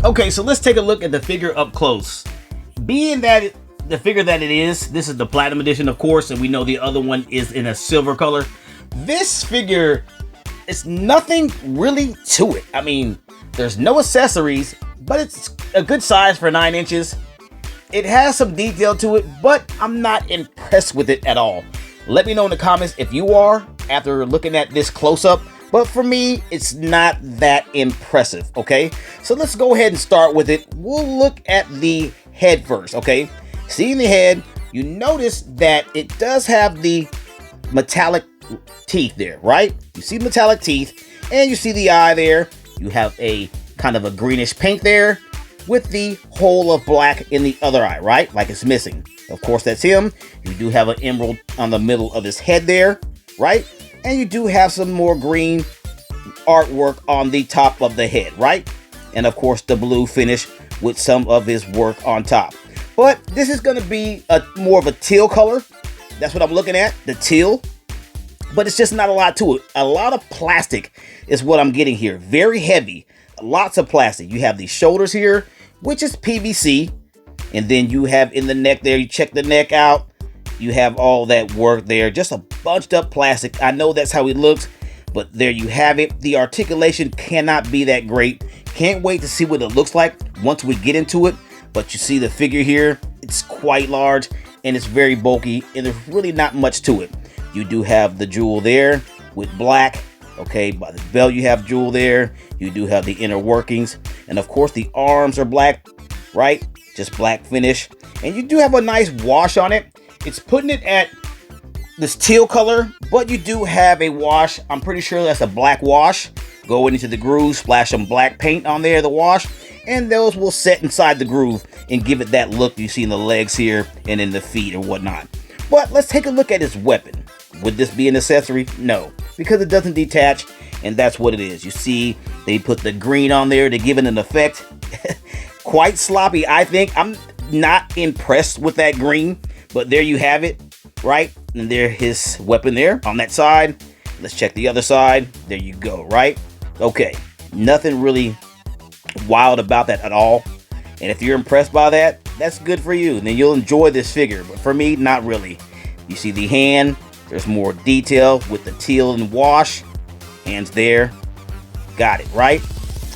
Okay, so let's take a look at the figure up close. Being that the figure that it is, this is the platinum edition, of course, and we know the other one is in a silver color. This figure, it's nothing really to it. I mean, there's no accessories, but it's a good size for 9 inches. It has some detail to it, but I'm not impressed with it at all. Let me know in the comments if you are after looking at this close-up. But for me, it's not that impressive, okay? So let's go ahead and start with it. We'll look at the head first, okay? Seeing the head, you notice that it does have the metallic teeth there, right? You see metallic teeth, and you see the eye there. You have a kind of a greenish paint there with the hole of black in the other eye, right? Like it's missing. Of course, that's him. You do have an emerald on the middle of his head there, right? And you do have some more green artwork on the top of the head, right? And of course, the blue finish with some of his work on top. But this is going to be more of a teal color. That's what I'm looking at, the teal. But it's just not a lot to it. A lot of plastic is what I'm getting here. Very heavy. Lots of plastic. You have these shoulders here, which is PVC. And then you have in the neck there, you check the neck out. You have all that work there, just a bunched up plastic. I know that's how it looks, but there you have it. The articulation cannot be that great. Can't wait to see what it looks like once we get into it. But you see the figure here, it's quite large and it's very bulky and there's really not much to it. You do have the jewel there with black. Okay, by the belt you have jewel there. You do have the inner workings. And of course the arms are black, right? Just black finish. And you do have a nice wash on it. It's putting it at this teal color, but you do have a wash. I'm pretty sure that's a black wash. Go into the groove, splash some black paint on there, the wash, and those will set inside the groove and give it that look you see in the legs here and in the feet and whatnot. But let's take a look at his weapon. Would this be an accessory? No, because it doesn't detach, and that's what it is. You see, they put the green on there to give it an effect. Quite sloppy, I think. I'm not impressed with that green. But there you have it, right? And there his weapon there on that side. Let's check the other side. There you go, right? Okay, nothing really wild about that at all. And if you're impressed by that, that's good for you. Then you'll enjoy this figure. But for me, not really. You see the hand. There's more detail with the teal and wash. Hands there. Got it, right?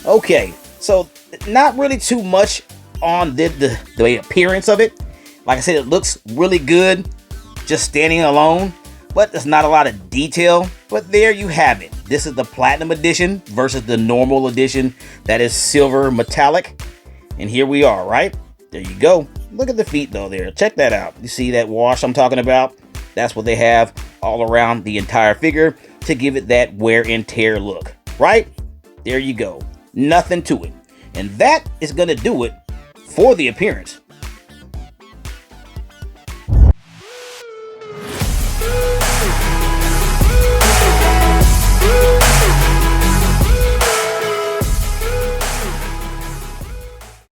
Okay, so not really too much on the appearance of it. Like I said, it looks really good just standing alone, but there's not a lot of detail. But there you have it. This is the platinum edition versus the normal edition that is silver metallic. And here we are, right? There you go. Look at the feet though there. Check that out. You see that wash I'm talking about? That's what they have all around the entire figure to give it that wear and tear look, right? There you go. Nothing to it. And that is going to do it for the appearance.